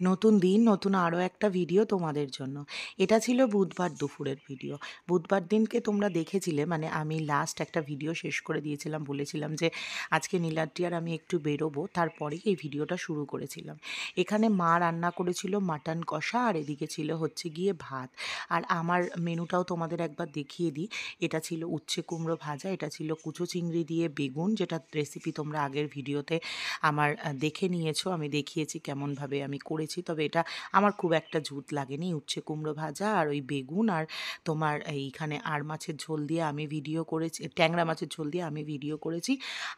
নতুন দিন, নতুন আরও একটা ভিডিও তোমাদের জন্য। এটা ছিল বুধবার দুপুরের ভিডিও। বুধবার দিনকে তোমরা দেখেছিলে, মানে আমি লাস্ট একটা ভিডিও শেষ করে দিয়েছিলাম, বলেছিলাম যে আজকে নীলাদ্রি আর আমি একটু বেরোবো, তারপরেই এই ভিডিওটা শুরু করেছিলাম। এখানে মা রান্না করেছিল মাটন কষা, আর এদিকে ছিল হচ্ছে গিয়ে ভাত। আর আমার মেনুটাও তোমাদের একবার দেখিয়ে দিই। এটা ছিল উচ্ছে কুমড়ো ভাজা, এটা ছিল কুচো চিংড়ি দিয়ে বেগুন, যেটা রেসিপি তোমরা আগের ভিডিওতে আমার দেখে নিয়েছো, আমি দেখিয়েছি কেমনভাবে আমি করেছি। তবে এটা আমার খুব একটা জুত লাগেনি। উচ্ছে কুমড়ো ভাজা আর ওই বেগুন আর তোমার এইখানে আর মাছের ঝোল দিয়ে আমি ভিডিও করেছি, ট্যাংরা মাছের ঝোল দিয়ে আমি ভিডিও করেছি।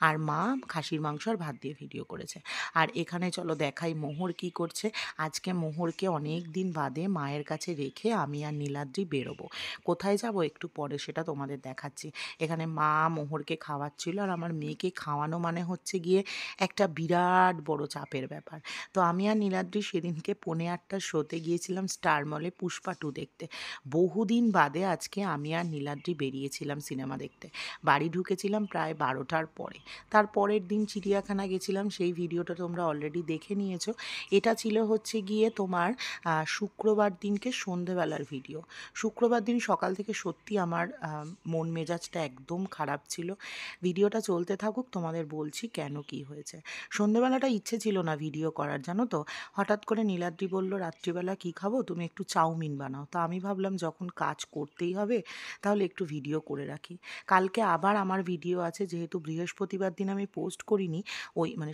আর মা খাসির মাংস আর ভাত দিয়ে ভিডিও করেছে। আর এখানে চলো দেখাই মোহর কি করছে। আজকে মোহরকে অনেক দিন বাদে মায়ের কাছে রেখে আমি আর নীলাদ্রি বেরোবো। কোথায় যাব একটু পরে সেটা তোমাদের দেখাচ্ছি। এখানে মা মোহরকে খাওয়াচ্ছিল, আর আমার মেয়েকে খাওয়ানো মানে হচ্ছে গিয়ে একটা বিরাট বড় চাপের ব্যাপার। তো আমি আর নীলাদ্রি সেদিনকে 8:45টার শোতে গিয়েছিলাম স্টার মলে পুষ্পা 2 দেখতে। বহুদিন বাদে আজকে আমি আর নীলাদ্রি বেরিয়েছিলাম সিনেমা দেখতে। বাড়ি ঢুকেছিলাম প্রায় 12টার পরে। তার পরের দিন চিড়িয়াখানা গেছিলাম, সেই ভিডিওটা তোমরা অলরেডি দেখে নিয়েছো। এটা ছিল হচ্ছে গিয়ে তোমার শুক্রবার দিনকে সন্ধেবেলার ভিডিও। শুক্রবার দিন সকাল থেকে সত্যি আমার মন মেজাজটা একদম খারাপ ছিল। ভিডিওটা চলতে থাকুক, তোমাদের বলছি কেন কি হয়েছে। সন্ধেবেলাটা ইচ্ছে ছিল না ভিডিও করার, জানো তো। হঠাৎ করে নীলাদ্রি বলল, রাত্রিবেলা কি খাবো, তুমি একটু চাউমিন বানাও। তো আমি ভাবলাম যখন কাজ করতেই হবে তাহলে একটু ভিডিও করে রাখি। কালকে আবার আমার ভিডিও আছে, যেহেতু বৃহস্পতিবার দিন আমি পোস্ট করিনি। ওই মানে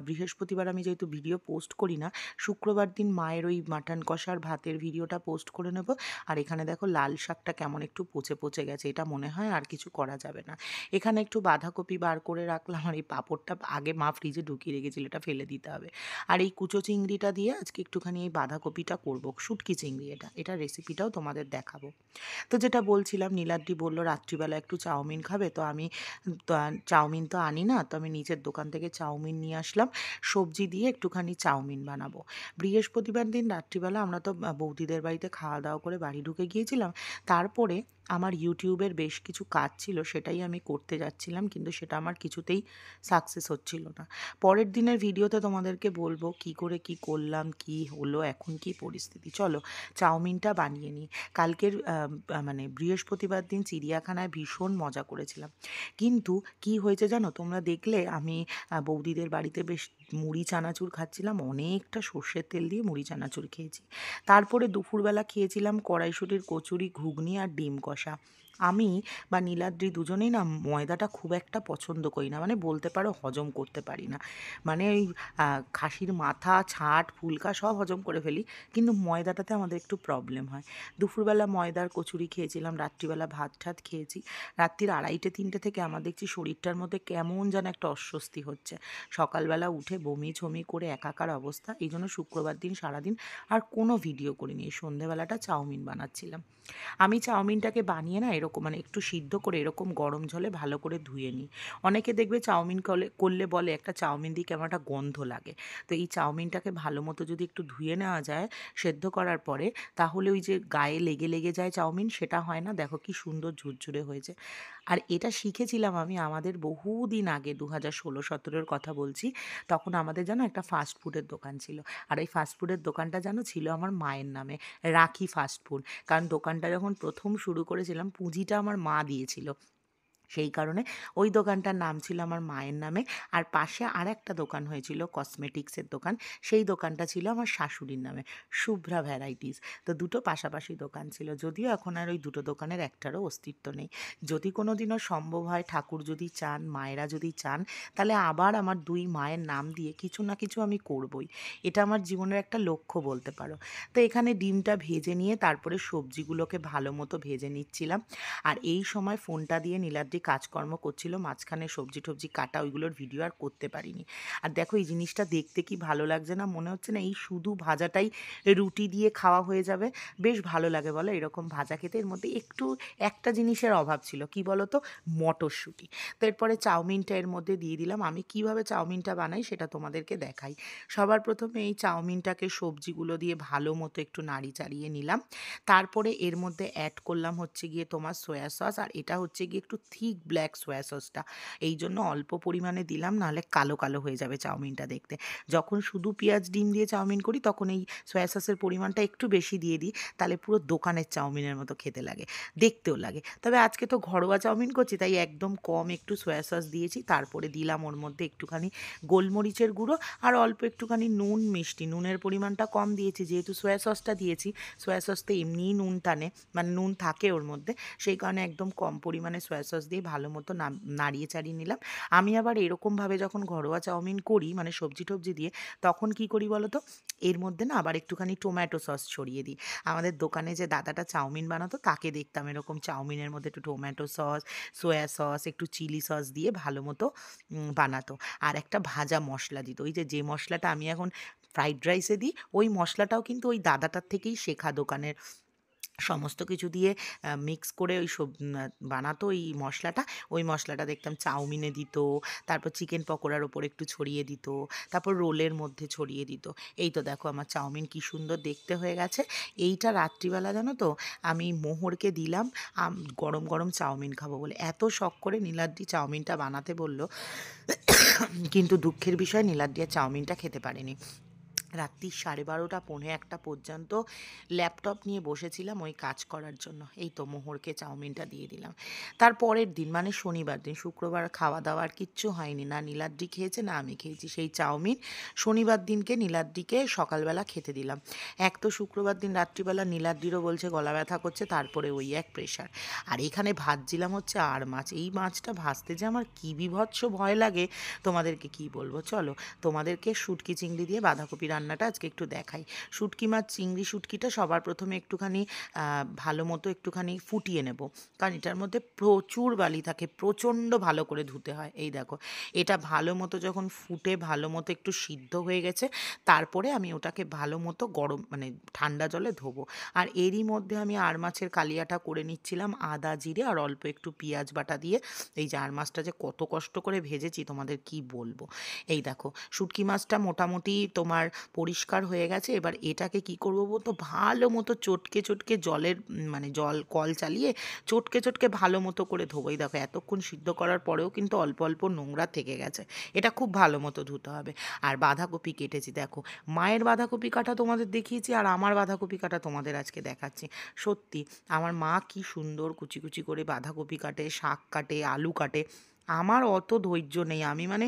বৃহস্পতিবার আমি যেহেতু ভিডিও পোস্ট করি না, শুক্রবার দিন মায়ের ওই মাটন কষার ভাতের ভিডিওটা পোস্ট করে নেব। আর এখানে দেখো লাল শাকটা কেমন একটু পচে পচে গেছে, এটা মনে হয় আর কিছু করা যাবে না। এখানে একটু বাঁধাকপি বার করে রাখলাম, আর এই পাঁপড়টা আগে মা ফ্রিজে ঢুকিয়ে রেখেছিল, এটা ফেলে দিতে হবে। আর এই কুচো চিংড়িটা দিয়ে আজকে একটুখানি এই বাঁধাকপিটা করবো, শুটকি চিংড়ি, এটা রেসিপিটাও তোমাদের দেখাবো। তো যেটা বলছিলাম, নীলাদ্রি বলল রাত্রিবেলা একটু চাউমিন খাবে। তো আমি চাউমিন তো আনি না, তো আমি নিচের দোকান থেকে চাউমিন নিয়ে আসলাম। সবজি দিয়ে একটুখানি চাউমিন বানাবো। বৃহস্পতিবার দিন রাত্রিবেলা আমরা তো বৌদিদের বাড়িতে খাওয়া দাওয়া করে বাড়ি ঢুকে গিয়েছিলাম। তারপরে আমার ইউটিউবের বেশ কিছু কাজ ছিল, সেটাই আমি করতে যাচ্ছিলাম, কিন্তু সেটা আমার কিছুতেই সাকসেস হচ্ছিল না। পরের দিনের ভিডিওতে তোমাদেরকে বলবো কি করে কি করলাম, কি হলো, এখন কি পরিস্থিতি। চলো চাউমিনটা বানিয়ে নিই। কালকের মানে বৃহস্পতিবার দিন চিড়িয়াখানায় ভীষণ মজা করেছিলাম। কিন্তু কি হয়েছে জানো, তোমরা দেখলে আমি বৌদিদের বাড়িতে বেশ মুড়ি চানাচুর খাচ্ছিলাম, অনেকটা সর্ষের তেল দিয়ে মুড়ি চানাচুর খেয়েছি। তারপরে দুপুরবেলা খেয়েছিলাম কড়াইশুঁটির কচুরি, ঘুগনি আর ডিম কষা। আমি বা নীলাদ্রি দুজনেই না ময়দাটা খুব একটা পছন্দ করি না, মানে বলতে পারো হজম করতে পারি না। মানে ওই খাসির মাথা, ছাট, ফুলকা সব হজম করে ফেলি, কিন্তু ময়দাটাতে আমাদের একটু প্রবলেম হয়। দুপুরবেলা ময়দার কচুরি খেয়েছিলাম, রাত্রিবেলা ভাত ঠাত খেয়েছি। রাত্রির 2:30-3টে থেকে আমার দেখছি শরীরটার মধ্যে কেমন যেন একটা অস্বস্তি হচ্ছে। সকালবেলা উঠে বমি ঝমি করে একাকার অবস্থা। এই জন্য শুক্রবার দিন সারাদিন আর কোনো ভিডিও করিনি, এই সন্ধেবেলাটা চাউমিন বানাচ্ছিলাম। আমি চাউমিনটাকে বানিয়ে না এরকম মানে একটু সিদ্ধ করে এরকম গরম জলে ভালো করে ধুয়ে নিই। অনেকে দেখবে চাউমিন করলে বলে একটা চাউমিন দিয়ে কেমন একটা গন্ধ লাগে। তো এই চাউমিনটাকে ভালো মতো যদি একটু ধুয়ে নেওয়া যায় সেদ্ধ করার পরে, তাহলে ওই যে গায়ে লেগে লেগে যায় চাউমিন, সেটা হয় না। দেখো কি সুন্দর ঝুরঝুরে হয়েছে। আর এটা শিখেছিলাম আমি আমাদের বহুদিন আগে, 2016-17 কথা বলছি। তখন আমাদের জানো একটা ফাস্ট ফুডের দোকান ছিল। আর এই ফাস্ট ফুডের দোকানটা জানো ছিল আমার মায়ের নামে, রাখি ফাস্ট ফুড। কারণ দোকানটা যখন প্রথম শুরু করেছিলাম পুঁজিটা আমার মা দিয়েছিল, সেই কারণে ওই দোকানটার নাম ছিল আমার মায়ের নামে। আর পাশে আরেকটা দোকান হয়েছিল কসমেটিক্সের দোকান, সেই দোকানটা ছিল আমার শাশুড়ির নামে, শুভ্রা ভ্যারাইটিস। তো দুটো পাশাপাশি দোকান ছিল, যদিও এখন আর ওই দুটো দোকানের একটারও অস্তিত্ব নেই। যদি কোনো দিনও সম্ভব হয়, ঠাকুর যদি চান, মায়েরা যদি চান, তাহলে আবার আমার দুই মায়ের নাম দিয়ে কিছু না কিছু আমি করবই। এটা আমার জীবনের একটা লক্ষ্য বলতে পারো। তো এখানে ডিমটা ভেজে নিয়ে তারপরে সবজিগুলোকে ভালো মতো ভেজে নিচ্ছিলাম। আর এই সময় ফোনটা দিয়ে নীলাদ্রি কাজকর্ম করছিল, মাঝখানে সবজি টবজি কাটা, ওইগুলোর ভিডিও আর করতে পারিনি। আর দেখো এই জিনিসটা দেখতে কি ভালো লাগছে না, মনে হচ্ছে না এই শুধু ভাজাটাই রুটি দিয়ে খাওয়া হয়ে যাবে। বেশ ভালো লাগে বলো এরকম ভাজা খেতে। এর মধ্যে একটু একটা জিনিসের অভাব ছিল, কি বলো তো, মটরশুঁটি। তো এরপরে চাউমিনটা এর মধ্যে দিয়ে দিলাম। আমি কিভাবে চাউমিনটা বানাই সেটা তোমাদেরকে দেখাই। সবার প্রথমে এই চাউমিনটাকে সবজিগুলো দিয়ে ভালো মতো একটু নাড়ি চাড়িয়ে নিলাম। তারপরে এর মধ্যে অ্যাড করলাম হচ্ছে গিয়ে তোমার সয়া সস, আর এটা হচ্ছে গিয়ে একটু থিক ঠিক ব্ল্যাক সোয়া সসটা, এই জন্য অল্প পরিমাণে দিলাম, নাহলে কালো কালো হয়ে যাবে চাউমিনটা দেখতে। যখন শুধু পেঁয়াজ ডিম দিয়ে চাউমিন করি তখন এই সয়া সসের পরিমাণটা একটু বেশি দিয়ে দিই, তাহলে পুরো দোকানের চাউমিনের মতো খেতে লাগে, দেখতেও লাগে। তবে আজকে তো ঘরোয়া চাউমিন করছি, তাই একদম কম একটু সয়া সস দিয়েছি, তারপরে দিলাম ওর মধ্যে একটুখানি গোলমরিচের গুঁড়ো আর অল্প একটুখানি নুন, মিষ্টি নুনের পরিমাণটা কম দিয়েছি যেহেতু সয়া সসটা দিয়েছি। সয়া সস তো এমনিই নুন টানে, মানে নুন থাকে ওর মধ্যে, সেই কারণে একদম কম পরিমাণে সয়া সস দিয়ে ভালো মতো নাড়িয়ে চাড়িয়ে নিলাম। আমি আবার এরকমভাবে যখন ঘরোয়া চাউমিন করি, মানে সবজি টবজি দিয়ে, তখন কি করি বলো তো, এর মধ্যে না আবার একটুখানি টমেটো সস ছড়িয়ে দিই। আমাদের দোকানে যে দাদাটা চাউমিন বানাতো তাকে দেখতাম এরকম চাউমিনের মধ্যে একটু টমেটো সস, সোয়া সস, একটু চিলি সস দিয়ে ভালো মতো বানাতো। আর একটা ভাজা মশলা দিত, ওই যে মশলাটা আমি এখন ফ্রাইড রাইসে দিই, ওই মশলাটাও কিন্তু ওই দাদাটার থেকেই শেখা, দোকানের সমস্ত কিছু দিয়ে মিক্স করে ওই সব বানাতো ওই মশলাটা। ওই মশলাটা দেখতাম চাউমিনে দিত, তারপর চিকেন পকোড়ার ওপর একটু ছড়িয়ে দিত, তারপর রোলের মধ্যে ছড়িয়ে দিত। এই তো দেখো আমার চাউমিন কি সুন্দর দেখতে হয়ে গেছে। এইটা রাত্রিবেলা জানো তো আমি মোহরকে দিলাম গরম গরম চাউমিন খাবো বলে, এত শখ করে নীলাদ্রি চাউমিনটা বানাতে বললো, কিন্তু দুঃখের বিষয় নীলাদ্রি আর চাউমিনটা খেতে পারেনি। রাত্রি 12:30 পৌনে 1 পর্যন্ত ল্যাপটপ নিয়ে বসেছিলাম ওই কাজ করার জন্য। এই তো মোহরকে চাউমিনটা দিয়ে দিলাম। তার পরের দিন মানে শনিবার দিন, শুক্রবার খাওয়া দাওয়ার কিচ্ছু হয়নি, না নীলাদ্রি খেয়েছে না আমি খেয়েছি সেই চাউমিন। শনিবার দিনকে নীলাদ্রিকে সকালবেলা খেতে দিলাম। এক তো শুক্রবার দিন রাত্রিবেলা নীলাদ্রিরও বলছে গলা ব্যথা করছে, তারপরে ওই এক প্রেশার। আর এখানে ভাজছিলাম হচ্ছে আর মাছ, এই মাছটা ভাজতে যে আমার কী বীভৎস ভয় লাগে তোমাদেরকে কি বলবো। চলো তোমাদেরকে শুটকি চিংড়ি দিয়ে বাঁধাকপি রান্নাটা আজকে একটু দেখাই। শুটকি মাছ চিংড়ি শুটকিটা সবার প্রথমে একটুখানি ভালো মতো একটুখানি ফুটিয়ে নেব, কারণ এটার মধ্যে প্রচুর বালি থাকে, প্রচণ্ড ভালো করে ধুতে হয়। এই দেখো এটা ভালো মতো যখন ফুটে ভালো মতো একটু সিদ্ধ হয়ে গেছে, তারপরে আমি ওটাকে ভালো মতো গরম মানে ঠান্ডা জলে ধোবো। আর এরই মধ্যে আমি আর মাছের কালিয়াটা করে নিচ্ছিলাম আদা জিরে আর অল্প একটু পেঁয়াজ বাটা দিয়ে। এই যে আর মাছটা যে কত কষ্ট করে ভেজেছি তোমাদের কি বলবো। এই দেখো শুটকি মাছটা মোটামুটি তোমার পরিষ্কার হয়ে গেছে। এবার এটাকে কি করবো বলতো, ভালো মতো চটকে চটকে জলের মানে জল কল চালিয়ে চটকে চটকে ভালো মতো করে ধোবো। এই দেখো এতক্ষণ সিদ্ধ করার পরেও কিন্তু অল্প অল্প নোংরা থেকে গেছে, এটা খুব ভালো মতো ধুতে হবে। আর বাঁধাকপি কেটেছি দেখো, মায়ের বাঁধাকপি কাটা তোমাদের দেখিয়েছি আর আমার বাঁধাকপি কাটা তোমাদের আজকে দেখাচ্ছি। সত্যি আমার মা কি সুন্দর কুচি কুচি করে বাঁধাকপি কাটে, শাক কাটে, আলু কাটে। আমার অত ধৈর্য নেই, আমি মানে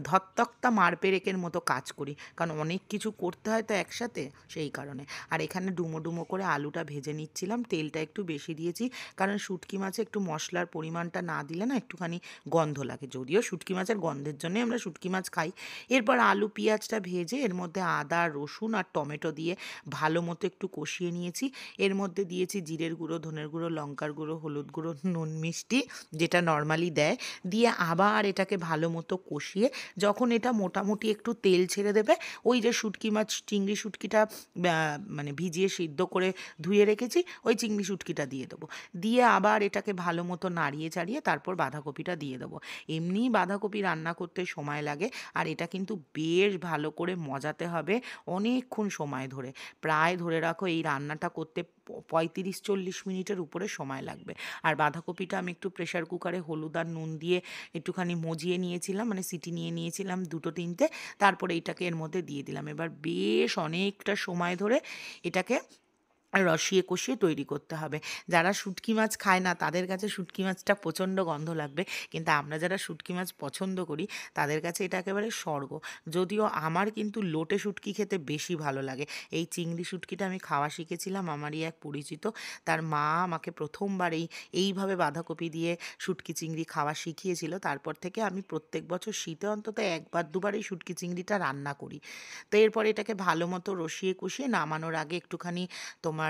ধত্তক্তা মারপেরেকের মতো কাজ করি, কারণ অনেক কিছু করতে হয় তো একসাথে, সেই কারণে। আর এখানে ডুমো ডুমো করে আলুটা ভেজে নিচ্ছিলাম, তেলটা একটু বেশি দিয়েছি, কারণ শুটকি মাছে একটু মশলার পরিমাণটা না দিলে না একটুখানি গন্ধ লাগে, যদিও শুটকি মাছের গন্ধের জন্যই আমরা শুটকি মাছ খাই। এরপর আলু পেঁয়াজটা ভেজে এর মধ্যে আদা রসুন আর টমেটো দিয়ে ভালো মতো একটু কষিয়ে নিয়েছি। এর মধ্যে দিয়েছি জিরের গুঁড়ো, ধনের গুঁড়ো, লঙ্কার গুঁড়ো, হলুদ গুঁড়ো, নুন, মিষ্টি, যেটা নর্মালি দেয়, দিয়ে আবার এটাকে ভালো মতো কষিয়ে যখন এটা মোটামুটি একটু তেল ছেড়ে দেবে, ওই যে শুটকি মাছ চিংড়ি শুটকিটা মানে ভিজিয়ে সিদ্ধ করে ধুয়ে রেখেছি, ওই চিংড়ি শুটকিটা দিয়ে দেবো। দিয়ে আবার এটাকে ভালো মতো নাড়িয়ে চাড়িয়ে তারপর বাঁধাকপিটা দিয়ে দেবো। এমনিই বাঁধাকপি রান্না করতে সময় লাগে, আর এটা কিন্তু বেশ ভালো করে মজাতে হবে অনেকক্ষণ সময় ধরে। প্রায় ধরে রাখো এই রান্নাটা করতে 35-40 মিনিটের উপরে সময় লাগবে। আর বাঁধাকপিটা আমি একটু প্রেশার কুকারে হলুদ আর নুন দিয়ে একটুখানি মজিয়ে নিয়েছিলাম, মানে সিটি নিয়ে নিয়েছিলাম 2-3টে, তারপরে এটাকে এর মধ্যে দিয়ে দিলাম। এবার বেশ অনেকটা সময় ধরে এটাকে রসিয়ে কষিয়ে তৈরি করতে হবে। যারা শুটকি মাছ খায় না তাদের কাছে শুটকি মাছটা প্রচণ্ড গন্ধ লাগবে, কিন্তু আমরা যারা শুটকি মাছ পছন্দ করি তাদের কাছে এটা একেবারে স্বর্গ। যদিও আমার কিন্তু লোটে শুটকি খেতে বেশি ভালো লাগে। এই চিংড়ি শুটকিটা আমি খাওয়া শিখেছিলাম আমারই এক পরিচিত, তার মা আমাকে প্রথমবার এইভাবে বাঁধাকপি দিয়ে শুটকি চিংড়ি খাওয়া শিখিয়েছিল। তারপর থেকে আমি প্রত্যেক বছর শীতে অন্তত একবার দুবার এই শুটকি চিংড়িটা রান্না করি। তো এরপর এটাকে ভালো মতো রসিয়ে কষিয়ে নামানোর আগে একটুখানি তোমার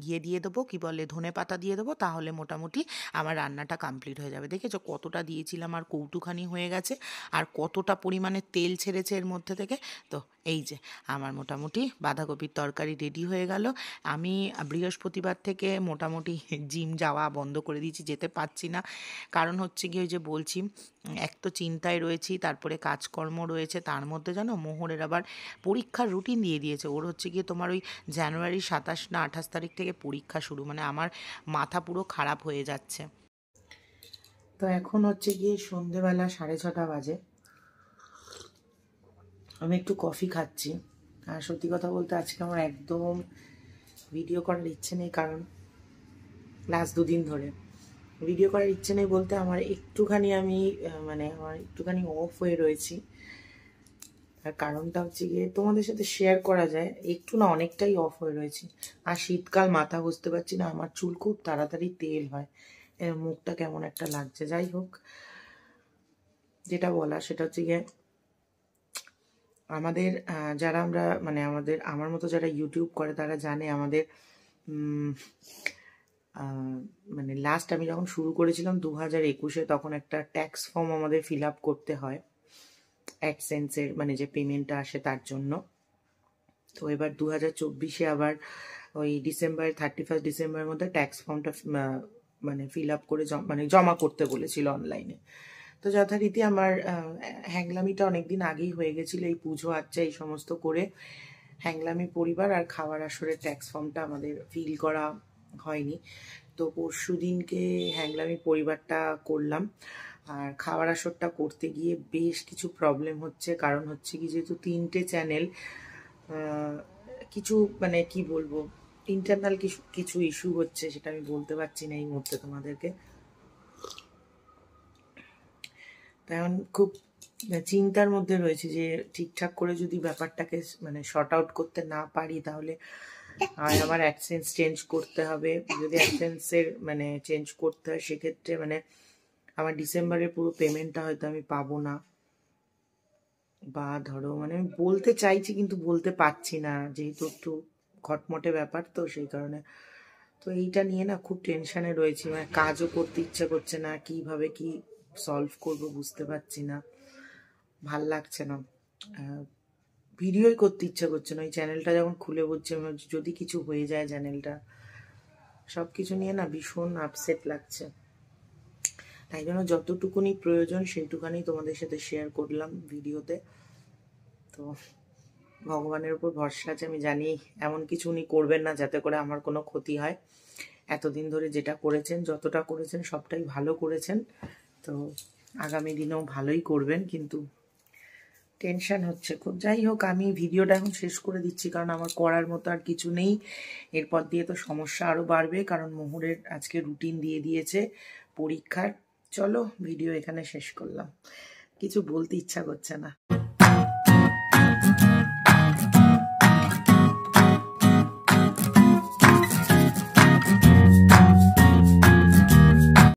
ইয়ে দিয়ে দেবো, কী বলে, ধনেপাতা দিয়ে দেবো, তাহলে মোটামুটি আমার রান্নাটা কমপ্লিট হয়ে যাবে। দেখেছো কতটা দিয়েছিলাম আর কৌটুখানি হয়ে গেছে, আর কতটা পরিমাণে তেল ছেড়েছে এর মধ্যে থেকে। তো এই যে আমার মোটামুটি বাঁধাকপির তরকারি রেডি হয়ে গেল। আমি বৃহস্পতিবার থেকে মোটামুটি জিম যাওয়া বন্ধ করে দিয়েছি, যেতে পারছি না। কারণ হচ্ছে কি, ওই যে বলছি, এক তো চিন্তায় রয়েছি, তারপরে কাজকর্ম রয়েছে, তার মধ্যে জানো মোহরের আবার পরীক্ষার রুটিন দিয়ে দিয়েছে। ওর হচ্ছে গিয়ে তোমার ওই জানুয়ারি 27 না 28 তারিখ থেকে পরীক্ষা শুরু, মানে আমার মাথা পুরো খারাপ হয়ে যাচ্ছে। তো এখন হচ্ছে গিয়ে সন্ধেবেলা 6:30 বাজে। আমি একটু কফি খাচ্ছি। আর সত্যি কথা বলতে আজকে আমার একদম ভিডিও করার ইচ্ছে নেই, কারণ লাস্ট 2 দিন ধরে ভিডিও করার ইচ্ছে নেই বলতে আমার একটুখানি আমার একটুখানি অফ হয়ে রয়েছি। আর কারণটা হচ্ছে গিয়ে তোমাদের সাথে শেয়ার করা যায়, একটু না অনেকটাই অফ হয়ে রয়েছি। আর শীতকাল, মাথা ঘষতে পারছি না, আমার চুল খুব তাড়াতাড়ি তেল হয়, মুখটা কেমন একটা লাগছে। যাই হোক, যেটা বলা সেটা হচ্ছে গিয়ে আমাদের যারা আমরা আমার মতো যারা ইউটিউব করে তারা জানে আমাদের লাস্ট আমি যখন শুরু করেছিলাম 2021-এ, তখন একটা ট্যাক্স ফর্ম আমাদের ফিল আপ করতে হয় অ্যাডসেন্সের যে পেমেন্টটা আসে তার জন্য। তো এবার 2024-এ আবার ওই 31 ডিসেম্বরের মধ্যে ট্যাক্স ফর্মটা ফিল আপ করে জমা করতে বলেছিল অনলাইনে। তো যথারীতি আমার হ্যাংলামিটা অনেকদিন আগেই হয়ে গেছিলো, এই পুজো আচ্ছা এই সমস্ত করে হ্যাংলামি পরিবার আর খাওয়ার আসরের ট্যাক্স ফর্মটা আমাদের ফিল করা হয়নি। তো পরশু দিনকে হ্যাংলামি পরিবারটা করলাম। আর খাওয়ার আসরটা করতে গিয়ে বেশ কিছু প্রবলেম হচ্ছে, কারণ হচ্ছে কি যেহেতু 3টে চ্যানেল, কিছু কি বলবো, ইন্টারনাল কিছু ইস্যু হচ্ছে, সেটা আমি বলতে পারছি না এই মুহূর্তে তোমাদেরকে। এখন খুব চিন্তার মধ্যে রয়েছে যে ঠিকঠাক করে যদি ব্যাপারটাকে শর্ট আউট করতে না পারি তাহলে আমার অ্যাডসেন্স চেঞ্জ করতে হবে। যদি অ্যাডসেন্সের চেঞ্জ করতে হয় সেক্ষেত্রে আমার ডিসেম্বরের পুরো পেমেন্টটা হয়তো আমি পাবো না, বা ধরো আমি বলতে চাইছি কিন্তু বলতে পারছি না, যেহেতু একটু খটমটে ব্যাপার, তো সেই কারণে। তো এইটা নিয়ে না খুব টেনশনে রয়েছি, কাজও করতে ইচ্ছে করছে না, কিভাবে কি সলভ করব বুঝতে পারছি না, ভাল লাগছে না, ভিডিওই করতে ইচ্ছা করছে না। ওই চ্যানেলটা যখন খুলে বলছে যদি কিছু হয়ে যায় চ্যানেলটা, সব কিছু নিয়ে না ভীষণ আপসেট লাগছে। তাই জন্য যতটুকুনি প্রয়োজন সেইটুকানি তোমাদের সাথে শেয়ার করলাম ভিডিওতে। তো ভগবানের উপর ভরসা আছে, আমি জানি এমন কিছু উনি করবেন না যাতে করে আমার কোনো ক্ষতি হয়। এতদিন ধরে যেটা করেছেন, যতটা করেছেন সবটাই ভালো করেছেন, তো আগামী দিনেও ভালোই করবেন, কিন্তু টেনশন হচ্ছে খুব। যাই হোক, আমি ভিডিওটা এখন শেষ করে দিচ্ছি, কারণ আমার করার মতো আর কিছু নেই। এরপর দিয়ে তো সমস্যা আরও বাড়বে, কারণ মোহরের আজকে রুটিন দিয়ে দিয়েছে পরীক্ষার। চলো ভিডিও এখানে শেষ করলাম, কিছু বলতে ইচ্ছা করছে না।